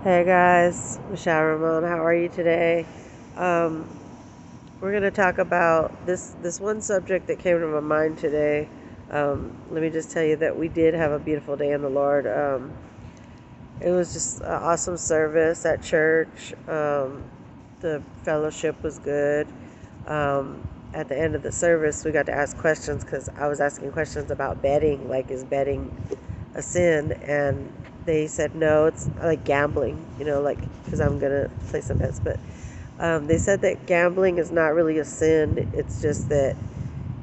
Hey guys, Michelle Ramon, how are you today? Um, we're going to talk about this one subject that came to my mind today. Let me just tell you that we did have a beautiful day in the Lord. It was just an awesome service at church. The fellowship was good. At the end of the service, we got to ask questions because I was asking questions about betting, like is betting a sin? And they said no, it's like gambling, like because I'm gonna play some bets. But they said that gambling is not really a sin. It's just that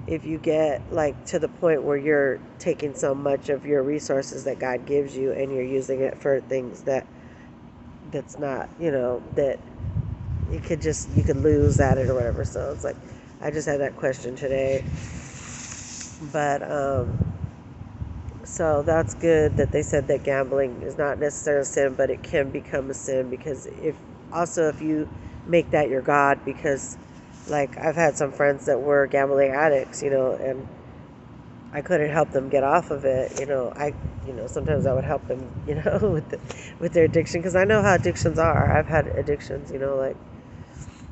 if you get like to the point where you're taking so much of your resources that God gives you and you're using it for things that's not, that you could lose at it or whatever. So it's like I just had that question today. But so that's good that they said that gambling is not necessarily a sin, but it can become a sin because if you make that your God, because like I've had some friends that were gambling addicts, and I couldn't help them get off of it. Sometimes I would help them, with their addiction because I know how addictions are. I've had addictions, like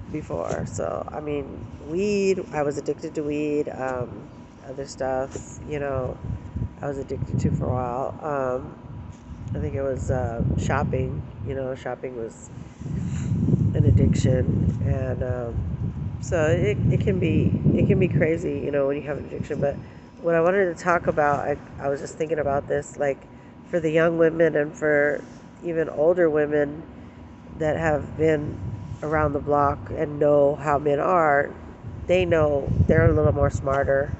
before. So I mean, weed. I was addicted to weed. Other stuff, I was addicted to for a while. I think it was shopping. Shopping was an addiction, and so it can be crazy, when you have an addiction. But what I wanted to talk about, I was just thinking about this, like for the young women and for even older women that have been around the block and know how men are, they know they're a little more smarter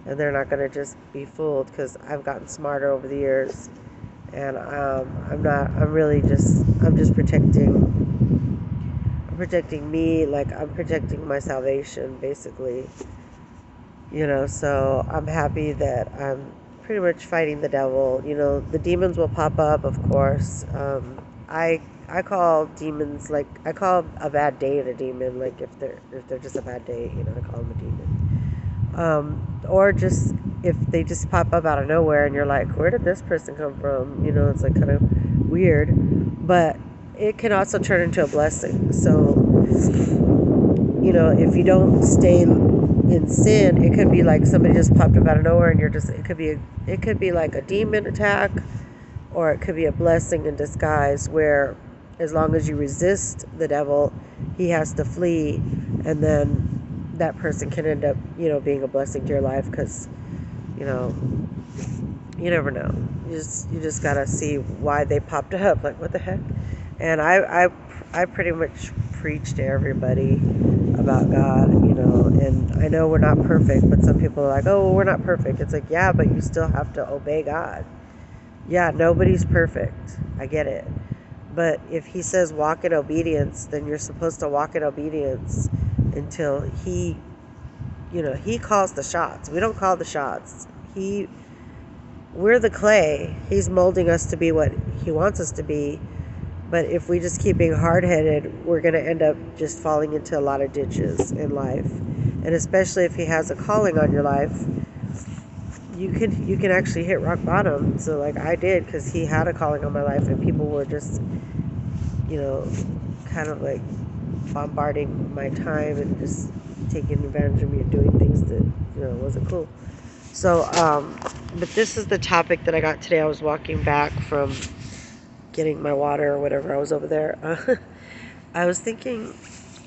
and they're not going to just be fooled because I've gotten smarter over the years and I'm just protecting me, like I'm protecting my salvation basically, so I'm happy that I'm pretty much fighting the devil. The demons will pop up, of course. I call demons, like I call a bad day a demon, like if they're just a bad day, I call them a demon. Or just if they just pop up out of nowhere and you're like, where did this person come from? It's like kind of weird, but it can also turn into a blessing. So, if you don't stay in sin, it could be like somebody just popped up out of nowhere and it could be like a demon attack, or it could be a blessing in disguise where as long as you resist the devil, he has to flee, and then that person can end up, being a blessing to your life because, you know, you never know. You just gotta see why they popped up. Like, what the heck? And I pretty much preach to everybody about God, and I know we're not perfect, but some people are like, oh, well, we're not perfect. It's like, yeah, but you still have to obey God. Yeah, nobody's perfect. I get it. But if he says walk in obedience, then you're supposed to walk in obedience until he calls the shots. We don't call the shots. We're the clay. He's molding us to be what he wants us to be. But if we just keep being hard-headed, we're going to end up just falling into a lot of ditches in life. And especially if he has a calling on your life, you can actually hit rock bottom. So like I did, because he had a calling on my life, and people were just, you know, kind of like bombarding my time and just taking advantage of me and doing things that, wasn't cool. So, but this is the topic that I got today. I was walking back from getting my water or whatever. I was over there. I was thinking,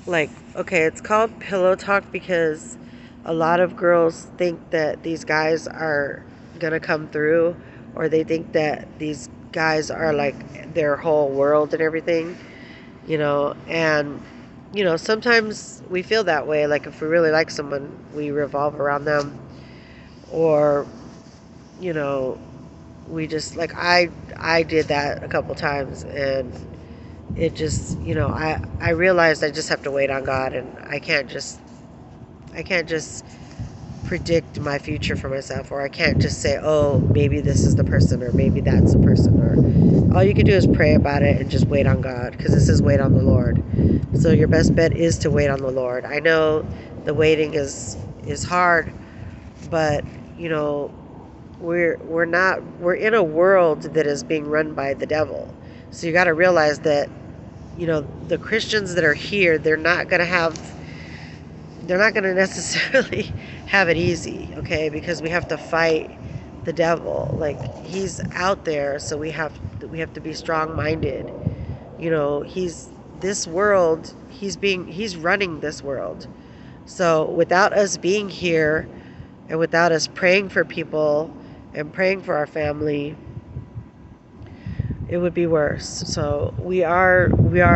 like, okay, it's called pillow talk because a lot of girls think that these guys are gonna come through, or they think that these guys are like their whole world and everything, and sometimes we feel that way. Like if we really like someone, we revolve around them, or you know, we just like I did that a couple times, and it just, I realized I just have to wait on God, and I can't just predict my future for myself, or I can't just say, oh, maybe this is the person, or maybe that's the person, or all you can do is pray about it and just wait on God, because this is wait on the Lord. So your best bet is to wait on the Lord. I know the waiting is hard, but we're in a world that is being run by the devil. So you got to realize that, the Christians that are here, they're not going to necessarily have it easy, okay? Because we have to fight the devil. Like, he's out there, so we have to be strong-minded. He's this world, he's running this world. So without us being here and without us praying for people and praying for our family, it would be worse. So we are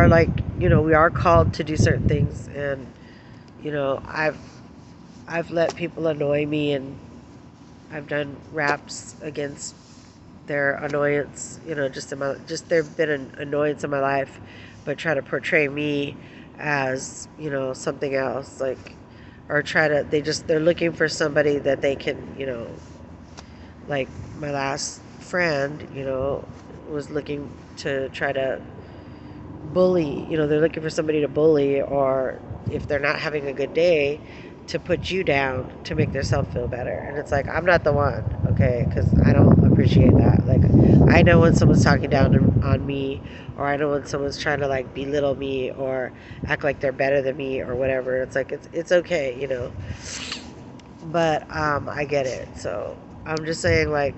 like, we are called to do certain things, and I've let people annoy me, and I've done raps against their annoyance, just there've been an annoyance in my life, but try to portray me as, something else, like, or they're looking for somebody that they can, like my last friend, was looking to try to bully, they're looking for somebody to bully, or if they're not having a good day, to put you down to make themselves feel better. And it's like, I'm not the one, okay? Because I don't appreciate that. Like, I know when someone's talking down on me, or I know when someone's trying to like belittle me or act like they're better than me or whatever. It's like, it's okay, but I get it. So I'm just saying, like,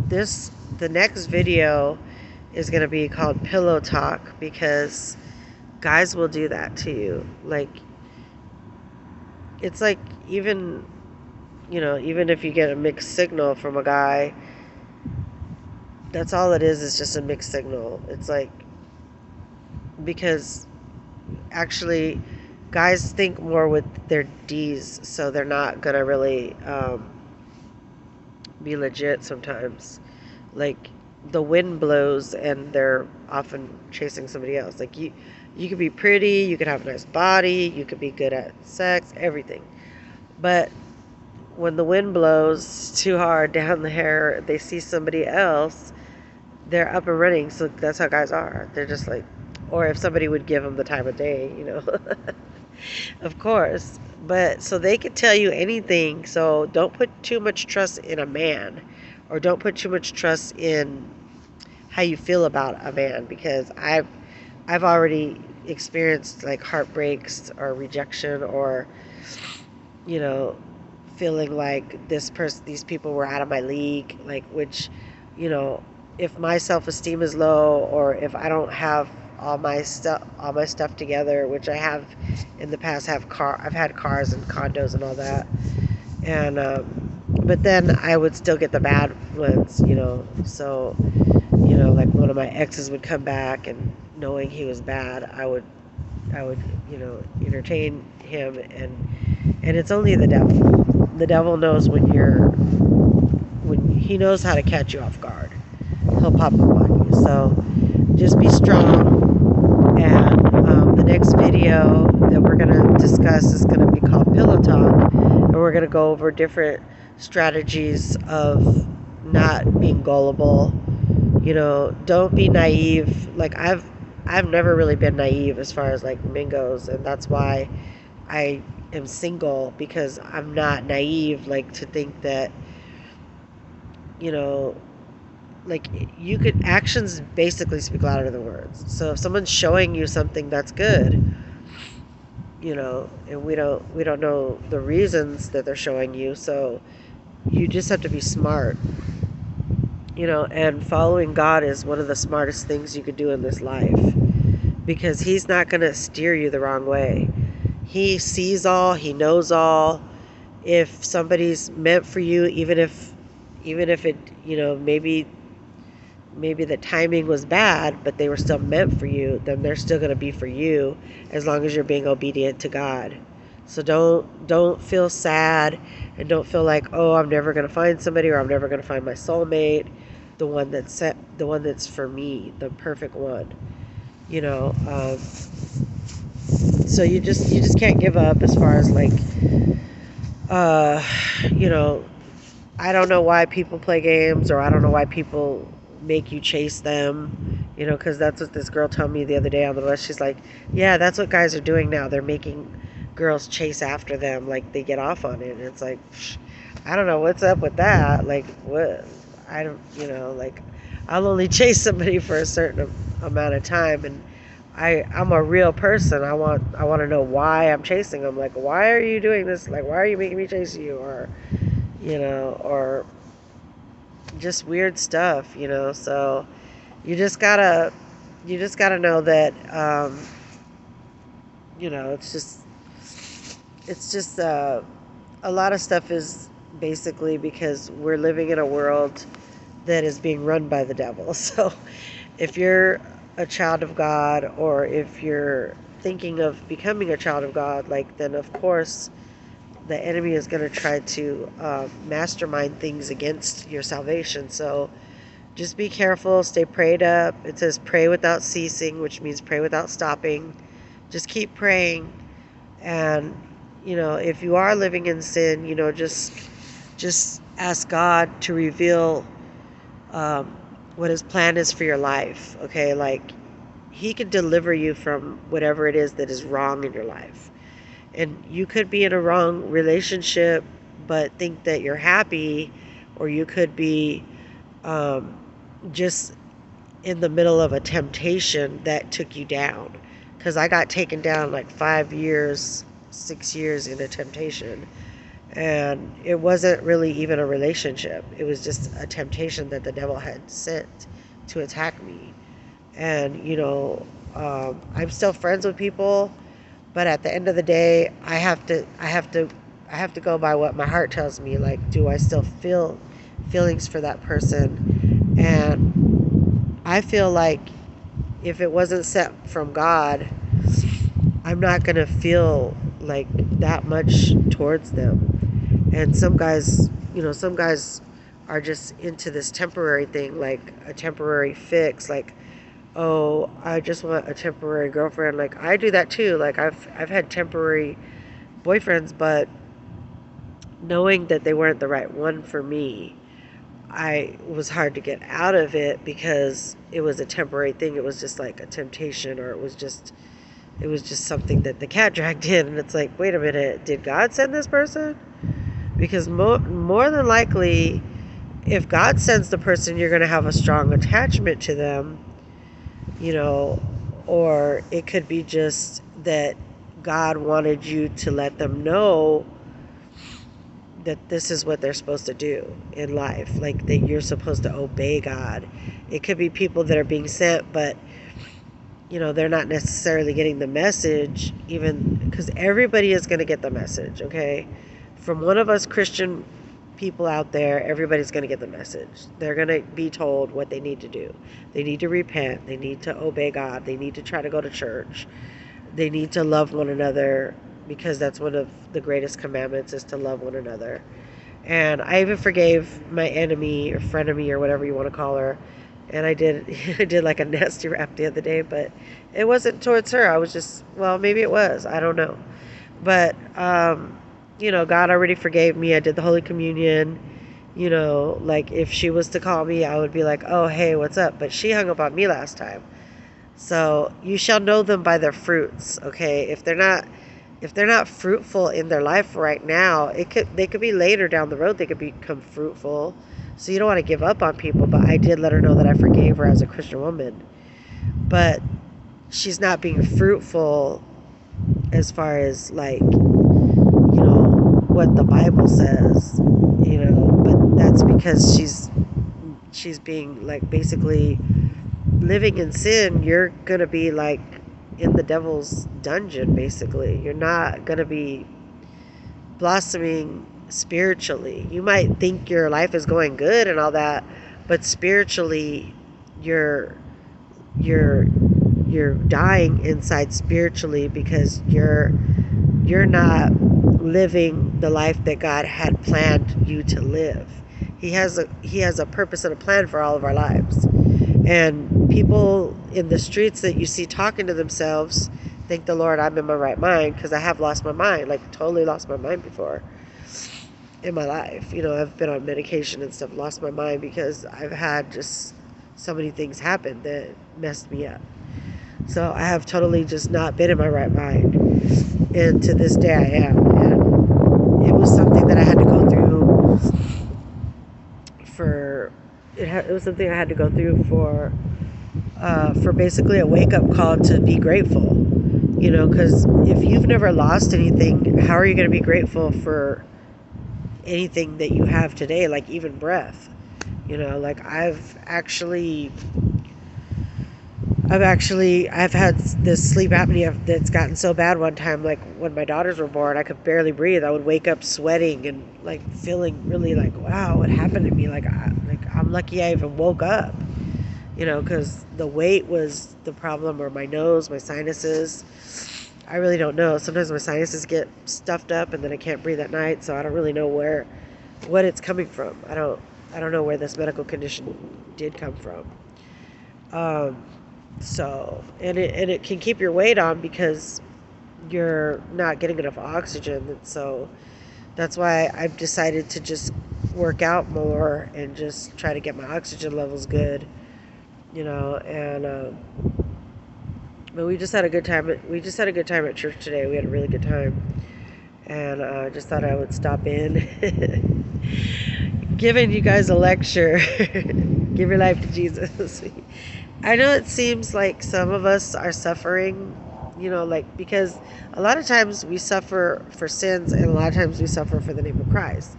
the next video is going to be called Pillow Talk, because guys will do that to you. Like, it's like, even if you get a mixed signal from a guy, that's all it is just a mixed signal. It's like, because actually guys think more with their D's, so they're not gonna really be legit sometimes. Like, the wind blows and they're often chasing somebody else. Like, you could be pretty, you could have a nice body, you could be good at sex, everything, but when the wind blows too hard down the hair, they see somebody else, they're up and running. So that's how guys are. They're just like, or if somebody would give them the time of day, of course. But so they could tell you anything. So don't put too much trust in a man, or don't put too much trust in how you feel about a man, because I've already experienced like heartbreaks or rejection, or you know feeling like these people were out of my league, like, which, if my self-esteem is low, or if I don't have all my stuff together, which I have in the past. I've had cars and condos and all that, and but then I would still get the bad ones, so, like, one of my exes would come back, and knowing he was bad, I would entertain him, and it's only the devil. The devil knows when he knows how to catch you off guard. He'll pop up on you. So just be strong. And the next video that we're going to discuss is going to be called Pillow Talk, and we're going to go over different strategies of not being gullible. Don't be naive. Like, I've never really been naive as far as like men goes, and that's why I am single, because I'm not naive, like, to think that, like, actions basically speak louder than words. So if someone's showing you something that's good, and we don't know the reasons that they're showing you, so you just have to be smart. And following God is one of the smartest things you could do in this life, because he's not going to steer you the wrong way. He sees all, he knows all. If somebody's meant for you, even if it, maybe the timing was bad, but they were still meant for you, then they're still going to be for you, as long as you're being obedient to God. So don't feel sad, and don't feel like, oh, I'm never going to find somebody, or I'm never going to find my soulmate, the one that's for me, the perfect one. So you just can't give up, as far as like, I don't know why people play games, or I don't know why people make you chase them, because that's what this girl told me the other day on the bus. She's like, yeah, that's what guys are doing now. They're making girls chase after them, like they get off on it. And it's like, I don't know what's up with that. Like, what? I don't, like, I'll only chase somebody for a certain amount of time, and I'm a real person. I want to know why I'm chasing them. Like, why are you doing this? Like, why are you making me chase you? Or, or just weird stuff, So you just gotta know that, it's just a lot of stuff is basically because we're living in a world that is being run by the devil. So if you're a child of God, or if you're thinking of becoming a child of God, like, then of course the enemy is going to try to mastermind things against your salvation. So just be careful, stay prayed up. It says pray without ceasing, which means pray without stopping. Just keep praying. And if you are living in sin, just ask God to reveal um, what his plan is for your life. Okay, like, he can deliver you from whatever it is that is wrong in your life. And you could be in a wrong relationship but think that you're happy, or you could be um, just in the middle of a temptation that took you down. Because I got taken down like 5 years, 6 years in a temptation. And it wasn't really even a relationship. It was just a temptation that the devil had sent to attack me. And, I'm still friends with people, but at the end of the day, I have to go by what my heart tells me. Like, do I still feel feelings for that person? And I feel like if it wasn't sent from God, I'm not going to feel like that much towards them. And some guys are just into this temporary thing, like a temporary fix, like, oh, I just want a temporary girlfriend. Like, I do that too. Like, I've had temporary boyfriends, but knowing that they weren't the right one for me, I was hard to get out of it because it was a temporary thing. It was just like a temptation, or it was just something that the cat dragged in. And it's like, wait a minute, did God send this person? Because more than likely, if God sends the person, you're going to have a strong attachment to them, or it could be just that God wanted you to let them know that this is what they're supposed to do in life, like that you're supposed to obey God. It could be people that are being sent, but they're not necessarily getting the message, even because everybody is going to get the message, okay? From one of us Christian people out there, everybody's going to get the message. They're going to be told what they need to do. They need to repent. They need to obey God. They need to try to go to church. They need to love one another, because that's one of the greatest commandments, is to love one another. And I even forgave my enemy, or frenemy, or whatever you want to call her. And I did I did like a nasty rap the other day, but it wasn't towards her. I was just, well, maybe it was. I don't know. But God already forgave me. I did the Holy Communion. Like, if she was to call me, I would be like, oh, hey, what's up? But she hung up on me last time. So you shall know them by their fruits, okay? If they're not fruitful in their life right now, they could be later down the road, they could become fruitful. So you don't want to give up on people, but I did let her know that I forgave her as a Christian woman. But she's not being fruitful as far as, like, what the Bible says, but that's because she's being, like, basically living in sin. You're going to be like in the devil's dungeon, basically. You're not going to be blossoming spiritually. You might think your life is going good and all that, but spiritually you're dying inside spiritually, because you're not living the life that God had planned you to live. He has a purpose and a plan for all of our lives. And people in the streets that you see talking to themselves, thank the Lord I'm in my right mind, because I have lost my mind, like totally lost my mind before in my life. I've been on medication and stuff, lost my mind because I've had just so many things happen that messed me up. So I have totally just not been in my right mind. And to this day I am. And it was something that I had to go through for it was something I had to go through for basically a wake up call to be grateful. Because if you've never lost anything, how are you going to be grateful for anything that you have today, like even breath? Like I've had this sleep apnea that's gotten so bad one time, like when my daughters were born, I could barely breathe. I would wake up sweating and like feeling really like, wow, what happened to me? I'm lucky I even woke up, because the weight was the problem, or my nose, my sinuses. I really don't know. Sometimes my sinuses get stuffed up and then I can't breathe at night, so I don't really know what it's coming from. I don't know where this medical condition did come from. Um, and it can keep your weight on because you're not getting enough oxygen. And so that's why I've decided to just work out more and just try to get my oxygen levels good, and but we just had a good time. We just had a good time at church today. We had a really good time, and I just thought I would stop in, giving you guys a lecture. Give your life to Jesus. I know it seems like some of us are suffering, because a lot of times we suffer for sins and a lot of times we suffer for the name of Christ.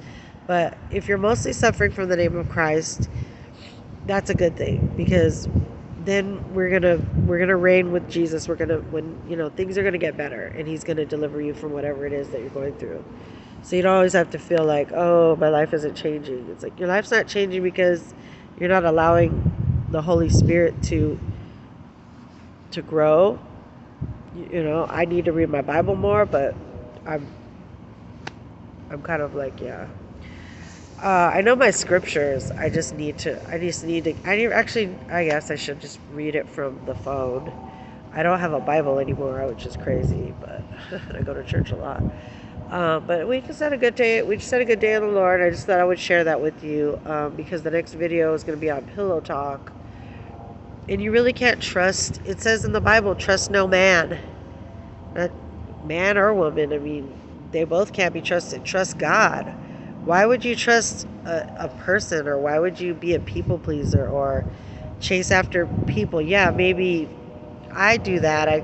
But if you're mostly suffering from the name of Christ, that's a good thing, because then we're gonna reign with Jesus. Things are gonna get better, and He's gonna deliver you from whatever it is that you're going through. So you don't always have to feel like, oh, my life isn't changing. It's like your life's not changing because you're not allowing the Holy Spirit to grow. I need to read my Bible more, but I'm kind of like, yeah. I know my scriptures. I guess I should just read it from the phone. I don't have a Bible anymore, which is crazy, but I go to church a lot. But we just had a good day. We just had a good day in the Lord. I just thought I would share that with you, because the next video is going to be on pillow talk. And you really can't trust. It says in the Bible, trust no man. Not man or woman. I mean, they both can't be trusted. Trust God. Why would you trust a person, or why would you be a people pleaser or chase after people? Yeah, maybe I do that. I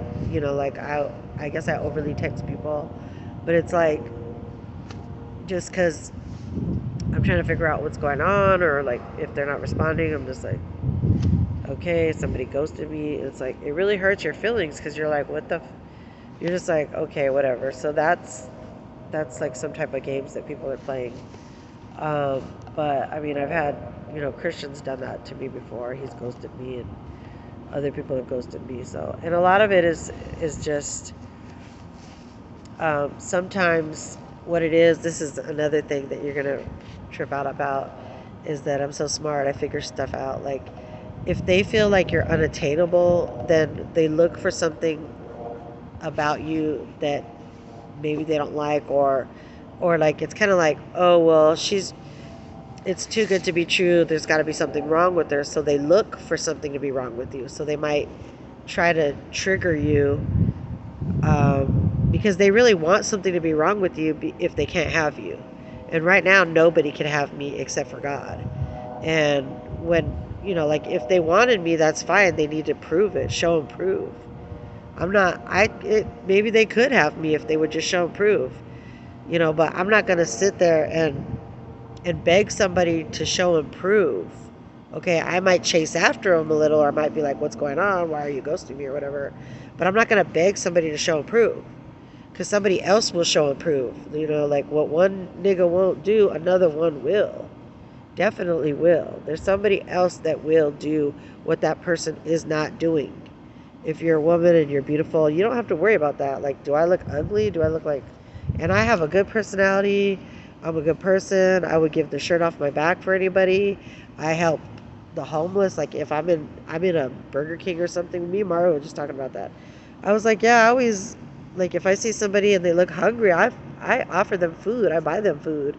guess I overly text people, but it's like, just because I'm trying to figure out what's going on, or like if they're not responding, I'm just like, okay, somebody ghosted me. It's like, it really hurts your feelings because you're like, you're just like, okay, whatever. So that's like some type of games that people are playing. But I mean, I've had, Christians done that to me before. He's ghosted me, and other people have ghosted me. So, and a lot of it is just, sometimes what it is, this is another thing that you're going to trip out about, is that I'm so smart. I figure stuff out. Like, if they feel like you're unattainable, then they look for something about you that maybe they don't like, or like, it's kind of like, oh, well, it's too good to be true. There's got to be something wrong with her. So they look for something to be wrong with you. So they might try to trigger you, because they really want something to be wrong with you if they can't have you. And right now, nobody can have me except for God. And when, like, if they wanted me, that's fine. They need to prove it, show and prove. Maybe they could have me if they would just show and prove, but I'm not going to sit there and beg somebody to show and prove. Okay, I might chase after them a little, or I might be like, what's going on? Why are you ghosting me, or whatever? But I'm not going to beg somebody to show and prove, because somebody else will show and prove. Like, what one nigga won't do, another one will. Definitely will. There's somebody else that will do what that person is not doing. If you're a woman and you're beautiful, you don't have to worry about that. Like, do I look ugly? Do I look like... And I have a good personality. I'm a good person. I would give the shirt off my back for anybody. I help the homeless. Like, if I'm in a Burger King or something, me and Mario were just talking about that. I was like, yeah, I always, like, if I see somebody and they look hungry, I offer them food. I buy them food.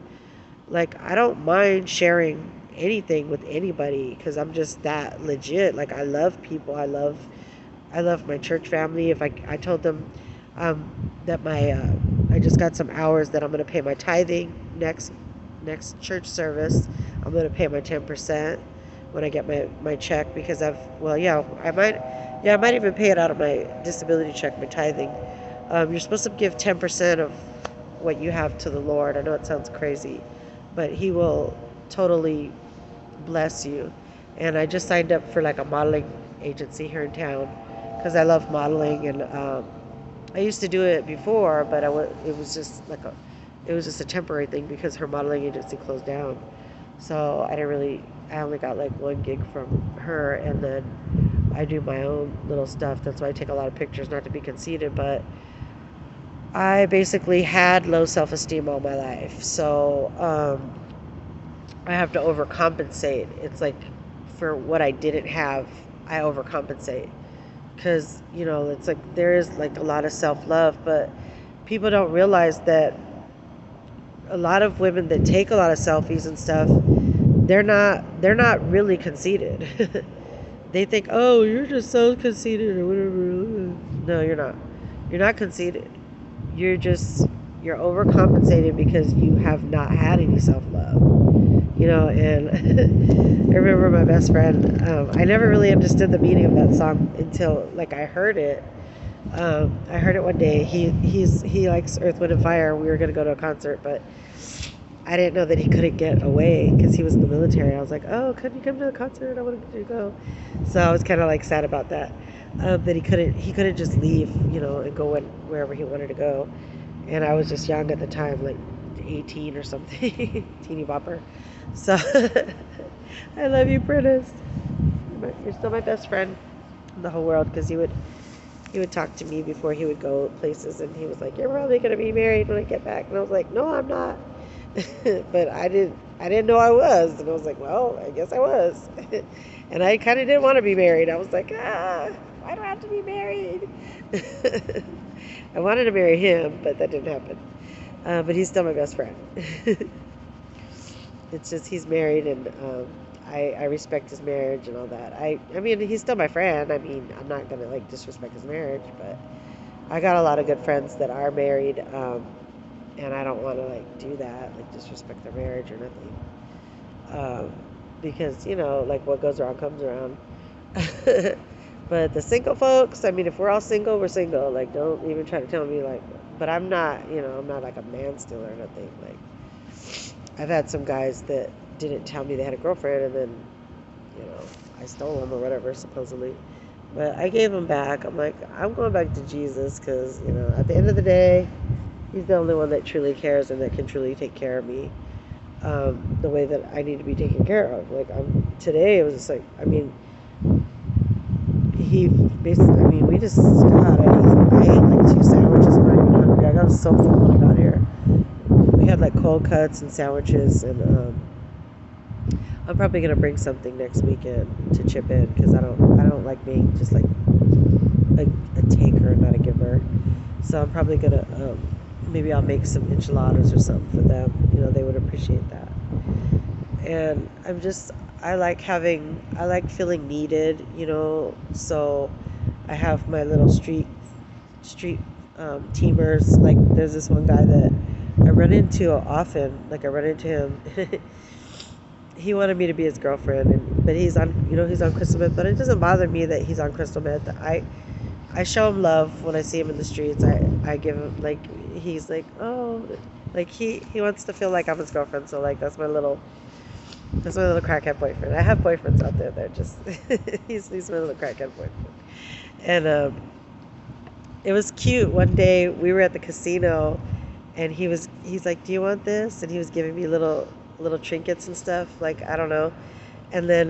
Like, I don't mind sharing anything with anybody, because I'm just that legit. Like, I love people. I love my church family. If I told them that I just got some hours that I'm going to pay my tithing next church service. I'm going to pay my 10%, when I get my check, because I might even pay it out of my disability check, my tithing. You're supposed to give 10% of what you have to the Lord. I know it sounds crazy, but He will totally bless you. And I just signed up for like a modeling agency here in town because I love modeling, and I used to do it before, but it was just it was just a temporary thing because her modeling agency closed down. So I only got like one gig from her, and then I do my own little stuff. That's why I take a lot of pictures, not to be conceited, but I basically had low self esteem all my life. So I have to overcompensate. It's like for what I didn't have, I overcompensate. Because, it's like there is like a lot of self love, but people don't realize that a lot of women that take a lot of selfies and stuff, they're not really conceited. They think, oh, you're just so conceited or whatever. No, you're not. You're not conceited. You're overcompensating because you have not had any self love. And I remember my best friend. I never really understood the meaning of that song until like I heard it. I heard it one day. He likes Earth, Wind and Fire. We were gonna go to a concert, but I didn't know that he couldn't get away because he was in the military. I was like, oh, couldn't you come to the concert? I wanted you to go. So I was kind of like sad about that. That he couldn't just leave, and go wherever he wanted to go. And I was just young at the time, like 18 or something, teeny bopper. So I love you, Prentice. You're still my best friend in the whole world, because he would talk to me before he would go places, and he was like, "You're probably gonna be married when I get back," and I was like, "No, I'm not." But I didn't know I was, and I was like, "Well, I guess I was." And I kind of didn't want to be married. I was like, why do I have to be married? I wanted to marry him, but that didn't happen. But he's still my best friend. It's just he's married, and I respect his marriage and all that. I mean, he's still my friend. I mean, I'm not gonna like disrespect his marriage, but I got a lot of good friends that are married, and I don't want to like do that, like disrespect their marriage or nothing, because like what goes around comes around. But the single folks, I mean, if we're all single, we're single. Like, don't even try to tell me like. But I'm not, I'm not like a man stealer or nothing. Like, I've had some guys that didn't tell me they had a girlfriend, and then, I stole them or whatever, supposedly. But I gave them back. I'm like, I'm going back to Jesus, because, at the end of the day, He's the only one that truly cares and that can truly take care of me, the way that I need to be taken care of. Like, today, it was just like, I mean, he basically, I mean, we just, God, I ate like 2 sandwiches. I'm not even hungry. I got so full when I got here. We had like cold cuts and sandwiches, and I'm probably gonna bring something next weekend to chip in, because I don't like being just like a taker, not a giver. So I'm probably gonna maybe I'll make some enchiladas or something for them. They would appreciate that. And I like feeling needed. So I have my little street teamers. Like, there's this one guy that I run into often. Like, I run into him. He wanted me to be his girlfriend, but he's on crystal meth. But it doesn't bother me that he's on crystal meth. I show him love when I see him in the streets. I give him, like, he's like, oh, like he wants to feel like I'm his girlfriend. So like that's my little crackhead boyfriend. I have boyfriends out there. They're just he's my little crackhead boyfriend. And it was cute. One day we were at the casino, and he's like, "Do you want this?" And he was giving me little trinkets and stuff. Like, I don't know. And then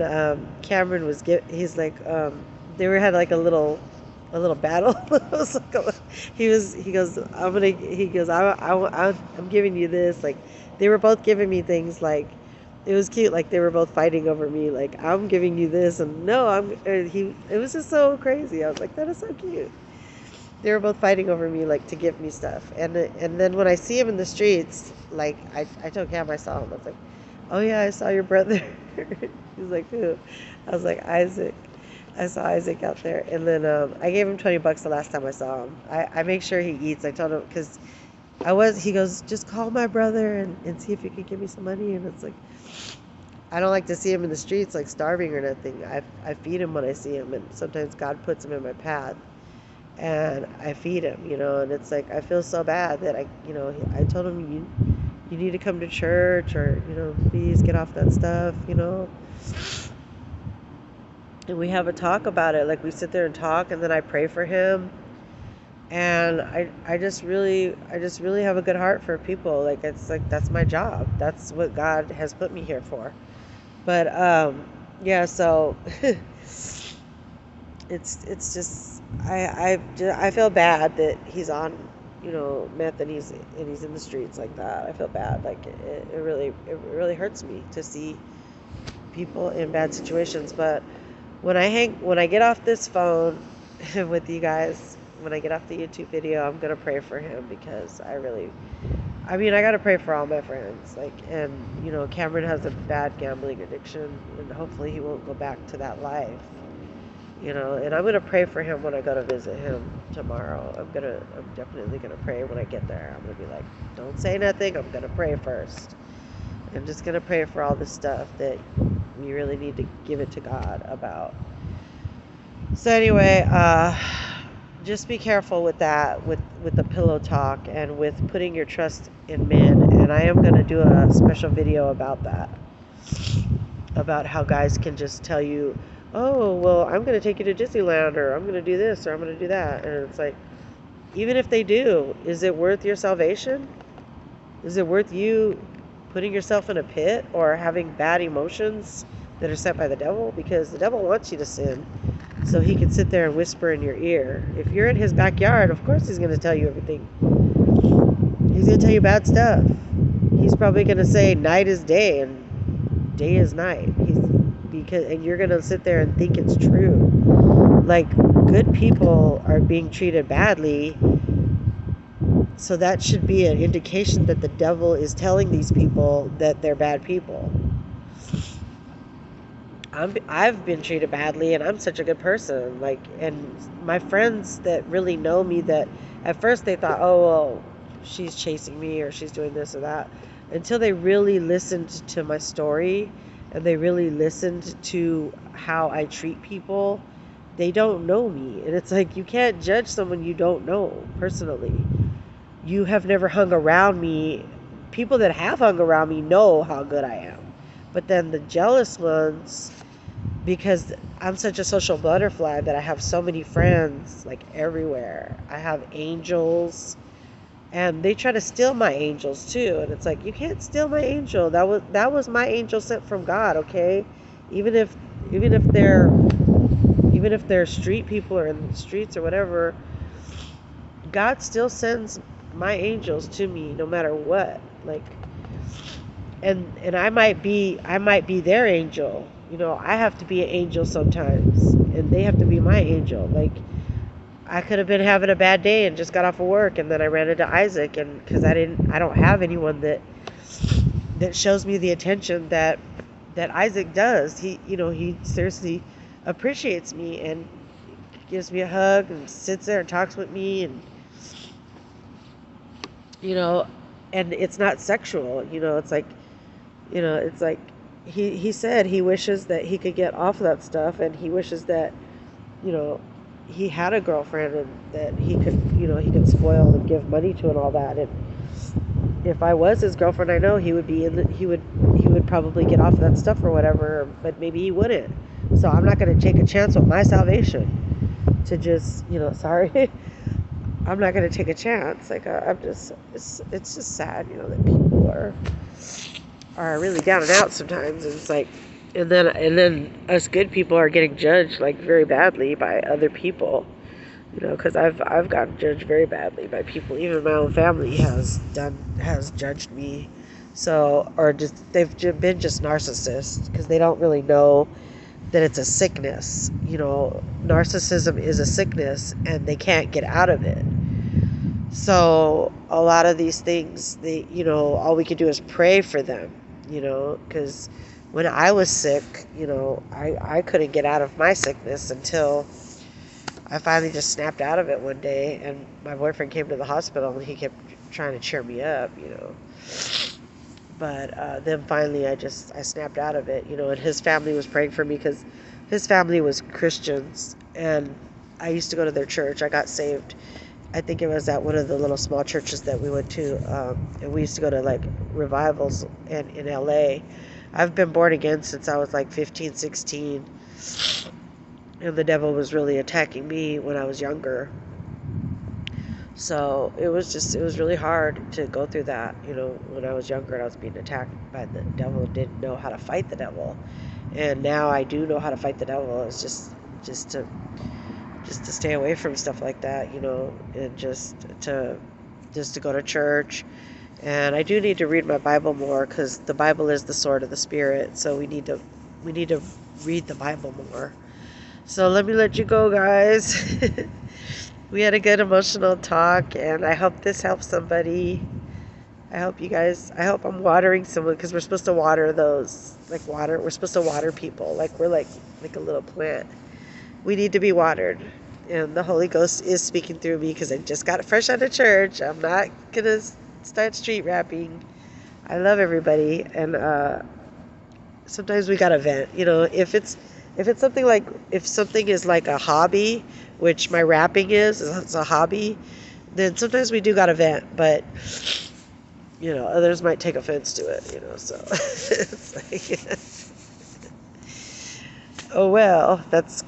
Cameron he's like, had like a little battle. It was like he goes, I'm giving you this. Like, they were both giving me things. Like, it was cute. Like, they were both fighting over me. Like, I'm giving you this, and no, it was just so crazy. I was like, that is so cute. They were both fighting over me, like, to give me stuff. And then when I see him in the streets, like, I told Cam I saw him. I was like, oh yeah, I saw your brother. He's like, who? I was like, Isaac. I saw Isaac out there. And then I gave him $20 the last time I saw him. I make sure he eats. I told him, because he goes, just call my brother and see if you can give me some money. And it's like, I don't like to see him in the streets like starving or nothing. I feed him when I see him, and sometimes God puts him in my path, and I feed him, and it's like I feel so bad that I told him you need to come to church, or please get off that stuff. And we have a talk about it. Like, we sit there and talk, and then I pray for him, and I just really have a good heart for people. Like, it's like that's my job. That's what God has put me here for. But yeah, so it's just I feel bad that he's on meth, and he's in the streets like that. I feel bad. Like, it really hurts me to see people in bad situations. But when I get off this phone with you guys, when I get off the YouTube video, I'm gonna pray for him, because I gotta pray for all my friends. Like, and Cameron has a bad gambling addiction, and hopefully he won't go back to that life. And I'm gonna pray for him when I go to visit him tomorrow. I'm definitely gonna pray when I get there. I'm gonna be like, don't say nothing. I'm gonna pray first. I'm just gonna pray for all the stuff that we really need to give it to God about. So anyway, just be careful with that, with the pillow talk, and with putting your trust in men. And I am going to do a special video about that, about how guys can just tell you, oh, well, I'm going to take you to Disneyland, or I'm going to do this, or I'm going to do that. And it's like, even if they do, is it worth your salvation? Is it worth you putting yourself in a pit, or having bad emotions that are set by the devil? Because the devil wants you to sin, so he can sit there and whisper in your ear. If you're in his backyard, of course he's going to tell you everything. He's going to tell you bad stuff. He's probably going to say night is day and day is night. And you're going to sit there and think it's true. Like, good people are being treated badly, so that should be an indication that the devil is telling these people that they're bad people. I've been treated badly, and I'm such a good person. Like, and my friends that really know me, that at first they thought, oh, well, she's chasing me, or she's doing this or that, until they really listened to my story, and they really listened to how I treat people. They don't know me, and it's like, you can't judge someone you don't know personally. You have never hung around me. People that have hung around me know how good I am. But then the jealous ones, because I'm such a social butterfly that I have so many friends, like, everywhere. I have angels, and they try to steal my angels too. And it's like, you can't steal my angel. That was my angel sent from God, okay? Even if they're street people, or in the streets or whatever, God still sends my angels to me no matter what. Like, and I might be their angel. I have to be an angel sometimes, and they have to be my angel. Like, I could have been having a bad day and just got off of work, and then I ran into Isaac, and because I don't have anyone that shows me the attention that Isaac does. He seriously appreciates me, and gives me a hug, and sits there and talks with me, and and it's not sexual. It's like he said he wishes that he could get off of that stuff, and he wishes that he had a girlfriend, and that he could spoil and give money to, and all that. And if I was his girlfriend, I know he would probably get off of that stuff or whatever, but maybe he wouldn't. So I'm not going to take a chance with my salvation to just sorry. I'm not going to take a chance. Like, it's just sad, that people are really down and out sometimes. And it's like, and then us good people are getting judged, like, very badly by other people, because I've gotten judged very badly by people. Even my own family has judged me. So, or just, they've been just narcissists, because they don't really know that it's a sickness. Narcissism is a sickness, and they can't get out of it. So a lot of these things, all we could do is pray for them, because when I was sick, I couldn't get out of my sickness until I finally just snapped out of it one day, and my boyfriend came to the hospital, and he kept trying to cheer me up, But then finally I snapped out of it, and his family was praying for me because his family was Christians, and I used to go to their church. I got saved. I think it was at one of the little small churches that we went to, and we used to go to like revivals in LA. I've been born again since I was like 15, 16, and the devil was really attacking me when I was younger. So it was really hard to go through that, when I was younger and I was being attacked by the devil and didn't know how to fight the devil. And now I do know how to fight the devil. It's just to just to stay away from stuff like that, and just to go to church. And I do need to read my Bible more because the Bible is the sword of the spirit. So we need to read the Bible more. So let me let you go, guys. We had a good emotional talk, and I hope this helps somebody. I hope I'm watering someone because we're supposed to water those, like water. We're supposed to water people like we're like a little plant. We need to be watered. And the Holy Ghost is speaking through me because I just got fresh out of church. I'm not going to start street rapping. I love everybody. And sometimes we got to vent. If it's something like, if something is like a hobby, which my rapping is, it's a hobby, then sometimes we do got to vent. But, others might take offense to it, so it's like, oh well, that's